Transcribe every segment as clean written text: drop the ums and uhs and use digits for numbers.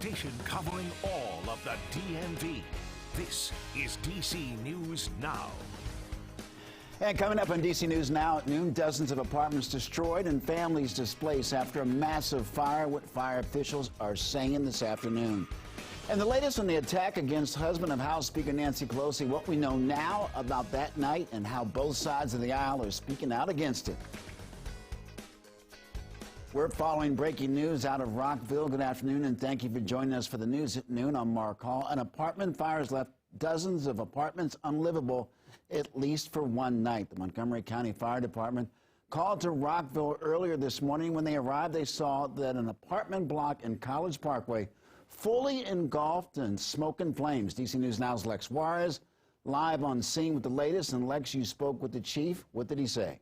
Station covering all of the DMV. This is DC News Now. And coming up on DC News Now at noon, dozens of apartments destroyed and families displaced after a massive fire. What fire officials are saying this afternoon. And the latest on the attack against husband of House Speaker Nancy Pelosi, what we know now about that night and how both sides of the aisle are speaking out against it. We're following breaking news out of Rockville. Good afternoon, and thank you for joining us for the news at noon. I'm Mark Hall. An apartment fire has left dozens of apartments unlivable, at least for one night. The Montgomery County Fire Department called to Rockville earlier this morning. When they arrived, they saw that an apartment block in College Parkway fully engulfed in smoke and flames. DC News Now's Lex Juarez live on scene with the latest. And Lex, you spoke with the chief. What did he say?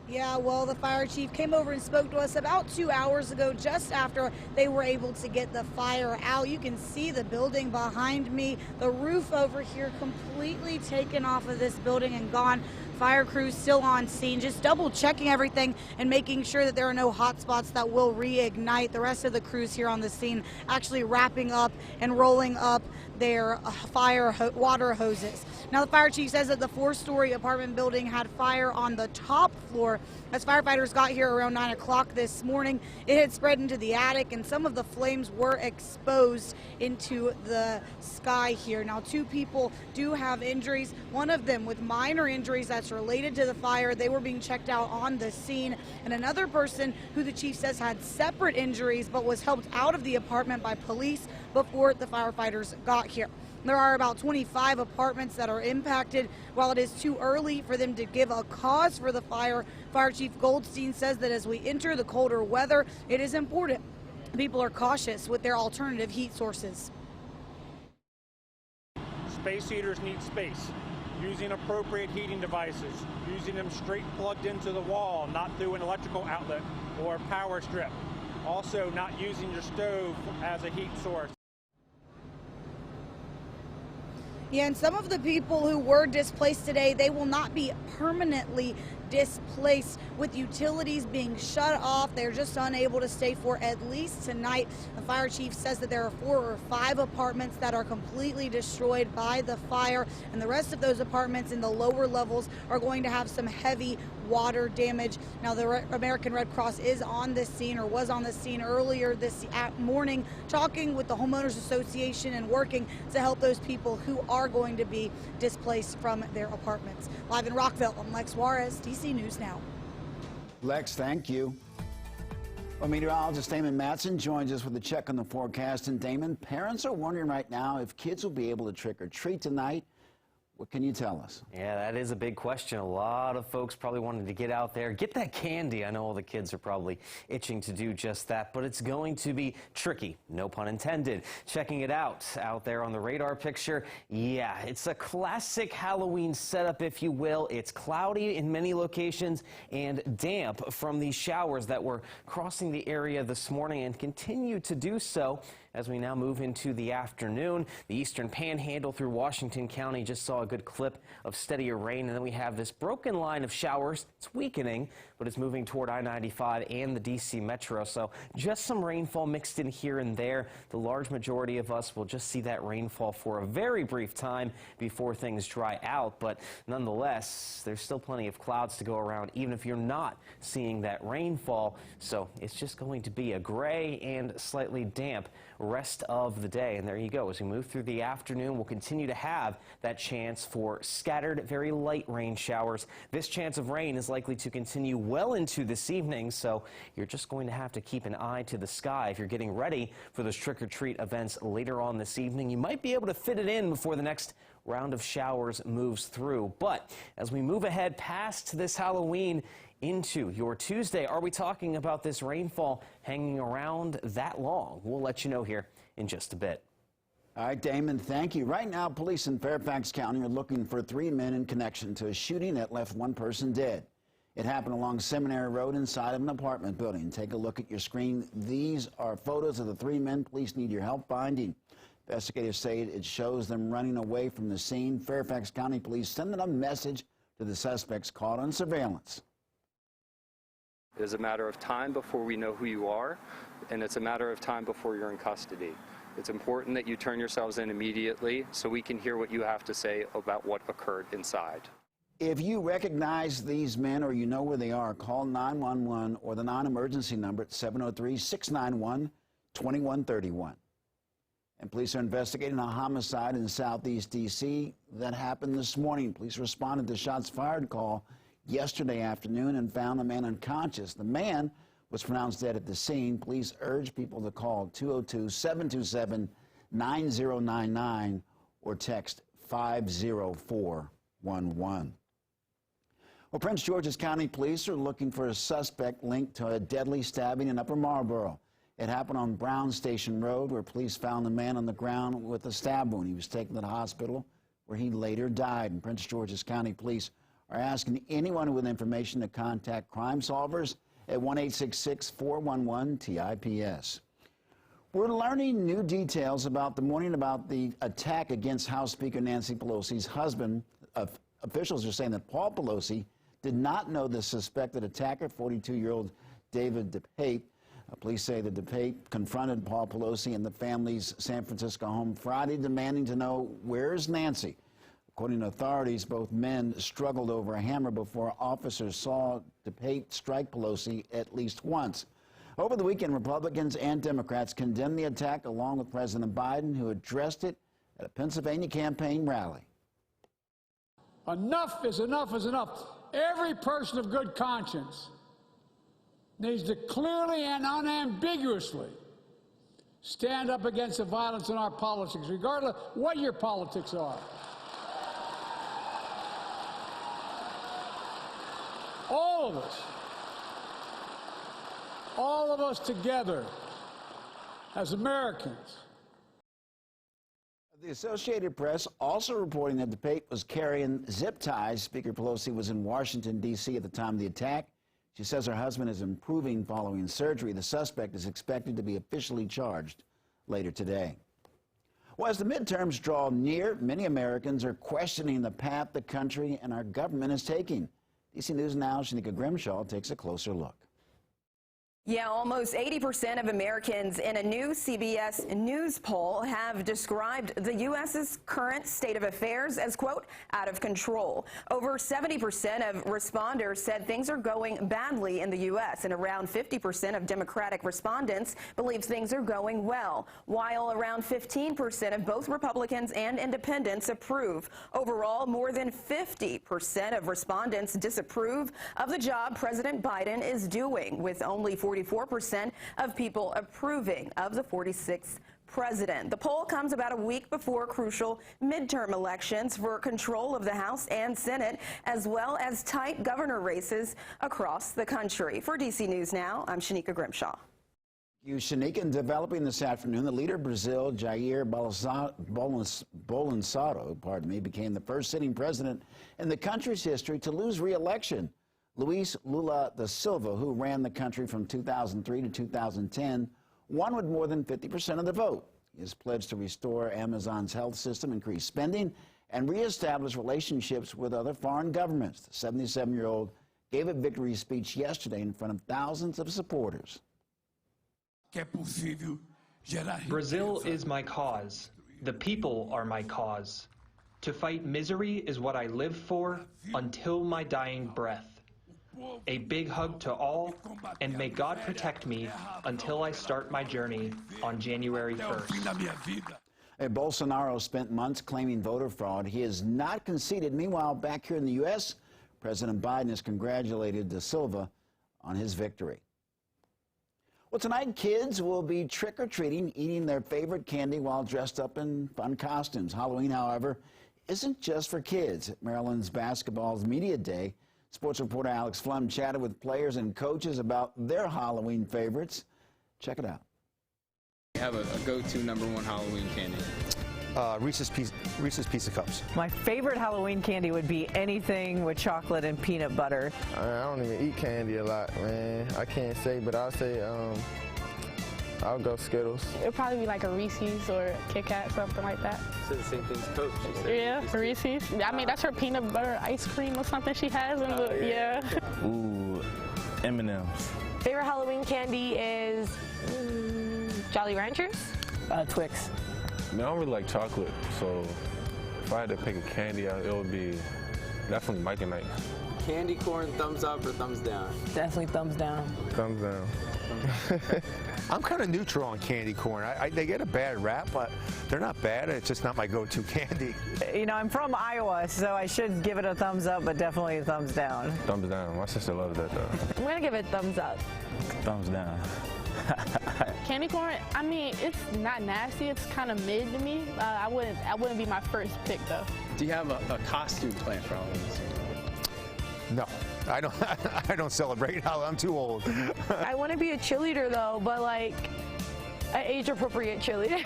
Yeah, well, the fire chief came over and spoke to us about 2 hours ago, just after they were able to get the fire out. You can see the building behind me, the roof over here completely taken off of this building and gone. Fire crews still on scene, just double checking everything and making sure that there are no hot spots that will reignite. The rest of the crews here on the scene actually wrapping up and rolling up their water hoses. Now, the fire chief says that the 4-story apartment building had fire on the top floor. As firefighters got here around 9 o'clock this morning, it had spread into the attic and some of the flames were exposed into the sky here. Now, 2 people do have injuries, one of them with minor injuries that's related to the fire. They were being checked out on the scene. And another person who the chief says had separate injuries but was helped out of the apartment by police before the firefighters got here. There are about 25 apartments that are impacted. While it is too early for them to give a cause for the fire, Fire Chief Goldstein says that as we enter the colder weather, it is important people are cautious with their alternative heat sources. Space heaters need space. Using appropriate heating devices, using them straight plugged into the wall, not through an electrical outlet or power strip. Also, not using your stove as a heat source. Yeah, and some of the people who were displaced today, they will not be permanently displaced with utilities being shut off. They're just unable to stay for at least tonight. The fire chief says that there are 4 or 5 apartments that are completely destroyed by the fire, and the rest of those apartments in the lower levels are going to have some heavy water damage. Now, the American Red Cross is on this scene, or was on the scene earlier this morning, talking with the Homeowners Association and working to help those people who are going to be displaced from their apartments. Live in Rockville, I'm Lex Juarez, DC News Now. Lex, thank you. Well, meteorologist Damon Matson joins us with a check on the forecast. And Damon, parents are wondering right now if kids will be able to trick or treat tonight. What can you tell us? Yeah, that is a big question. A lot of folks probably wanted to get out there, get that candy. I know all the kids are probably itching to do just that, but it's going to be tricky, no pun intended. Checking it out there on the radar picture. Yeah, it's a classic Halloween setup, if you will. It's cloudy in many locations and damp from these showers that were crossing the area this morning and continue to do so as we now move into the afternoon. The eastern panhandle through Washington County just saw a good clip of steadier rain, and then we have this broken line of showers. It's weakening, but it's moving toward I-95 and the DC Metro, so just some rainfall mixed in here and there. The large majority of us will just see that rainfall for a very brief time before things dry out, but nonetheless, there's still plenty of clouds to go around, even if you're not seeing that rainfall, so it's just going to be a gray and slightly damp rest of the day. And there you go. As we move through the afternoon, we'll continue to have that chance for scattered, very light rain showers. This chance of rain is likely to continue well into this evening, so you're just going to have to keep an eye to the sky if you're getting ready for those trick-or-treat events later on this evening. You might be able to fit it in before the next round of showers moves through. But as we move ahead past this Halloween into your Tuesday, are we talking about this rainfall hanging around that long? We'll let you know here in just a bit. All right, Damon, thank you. Right now, police in Fairfax County are looking for 3 men in connection to a shooting that left 1 person dead. It happened along Seminary Road inside of an apartment building. Take a look at your screen. These are photos of the 3 men police need your help finding. Investigators say it shows them running away from the scene. Fairfax County Police sending a message to the suspects caught on surveillance. It is a matter of time before we know who you are. and it's a matter of time before you're in custody. It's important that you turn yourselves in immediately so we can hear what you have to say about what occurred inside. If you recognize these men or you know where they are, call 911 or the non-emergency number at 703-691-2131. And police are investigating a homicide in southeast D.C. that happened this morning. Police responded to shots fired call yesterday afternoon and found the man unconscious. The man was pronounced dead at the scene. Police urge people to call 202-727-9099 or text 50411. Well, Prince George's County Police are looking for a suspect linked to a deadly stabbing in Upper Marlboro. It happened on Brown Station Road, where police found the man on the ground with a stab wound. He was taken to the hospital, where he later died. And Prince George's County Police are asking anyone with information to contact Crime Solvers at 1-866-411-TIPS. We're learning new details about the attack against House Speaker Nancy Pelosi's husband. Officials are saying that Paul Pelosi did not know the suspected attacker, 42-year-old David DePape. Police say that DePape confronted Paul Pelosi in the family's San Francisco home Friday, demanding to know, where's Nancy? According to authorities, both men struggled over a hammer before officers saw DePape strike Pelosi at least once. Over the weekend, Republicans and Democrats condemned the attack along with President Biden, who addressed it at a Pennsylvania campaign rally. Enough is enough is enough. Every person of good conscience needs to clearly and unambiguously stand up against the violence in our politics, regardless of what your politics are. All of us together as Americans. The Associated Press also reporting that DePape was carrying zip ties. Speaker Pelosi was in Washington, D.C. at the time of the attack. She says her husband is improving following surgery. The suspect is expected to be officially charged later today. Well, as the midterms draw near, many Americans are questioning the path the country and our government is taking. DC News Now's Shanika Grimshaw takes a closer look. Yeah, almost 80% of Americans in a new CBS News poll have described the U.S.'s current state of affairs as, quote, out of control. Over 70% of responders said things are going badly in the U.S., and around 50% of Democratic respondents believe things are going well, while around 15% of both Republicans and independents approve. Overall, more than 50% of respondents disapprove of the job President Biden is doing, with only 44% of people approving of the 46th president. The poll comes about a week before crucial midterm elections for control of the House and Senate, as well as tight governor races across the country. For DC News Now, I'm Shanika Grimshaw. You, Shanika, in developing this afternoon, the leader of Brazil, Jair Bolsonaro, became the first sitting president in the country's history to lose re-election. Luis Lula da Silva, who ran the country from 2003 to 2010, won with more than 50% of the vote. He has pledged to restore Amazon's health system, increase spending, and reestablish relationships with other foreign governments. The 77-year-old gave a victory speech yesterday in front of thousands of supporters. Brazil is my cause. The people are my cause. To fight misery is what I live for until my dying breath. A big hug to all, and may God protect me until I start my journey on January 1st. Bolsonaro spent months claiming voter fraud. He has not conceded. Meanwhile, back here in the U.S., President Biden has congratulated da Silva on his victory. Well, tonight, kids will be trick-or-treating, eating their favorite candy while dressed up in fun costumes. Halloween, however, isn't just for kids. At Maryland's basketball's Media Day, sports reporter Alex Flum chatted with players and coaches about their Halloween favorites. Check it out. I have a go-to #1 Halloween candy. Reese's Pizza Cups. My favorite Halloween candy would be anything with chocolate and peanut butter. I don't even eat candy a lot, man. I can't say, but I'll say I'll go Skittles. It'll probably be like a Reese's or a Kit Kat, something like that. So the same thing as Coach. Yeah, Reese's. I mean, that's her peanut butter ice cream or something she has in the, yeah. Ooh, M&M's. Favorite Halloween candy is Jolly Ranchers. Twix. I don't really like chocolate, so if I had to pick a candy, it would be definitely Mike and Ike. Candy corn, thumbs up or thumbs down? Definitely thumbs down. Thumbs down. I'm kind of neutral on candy corn. They get a bad rap, but they're not bad. It's just not my go-to candy. You know, I'm from Iowa, so I should give it a thumbs up, but definitely a thumbs down. Thumbs down. My sister loves that, though. I'm going to give it thumbs up. Thumbs down. Candy corn, I mean, it's not nasty. It's kind of mid to me. I wouldn't be my first pick, though. Do you have a costume planned for Halloween? No, I don't. I don't celebrate Halloween. I'm too old. I want to be a cheerleader, though, but like an age-appropriate cheerleader.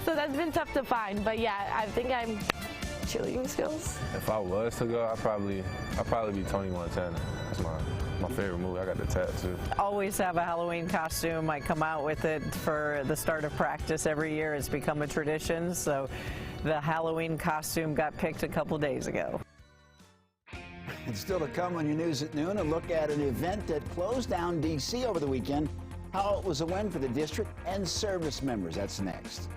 So that's been tough to find. But yeah, I think I'm cheerleading skills. If I was to go, I'd probably be Tony Montana. That's my favorite movie. I got the tattoo. Always have a Halloween costume. I come out with it for the start of practice every year. It's become a tradition. So the Halloween costume got picked a couple days ago. And still to come on your news at noon, a look at an event that closed down D.C. over the weekend, how it was a win for the district and service members. That's next.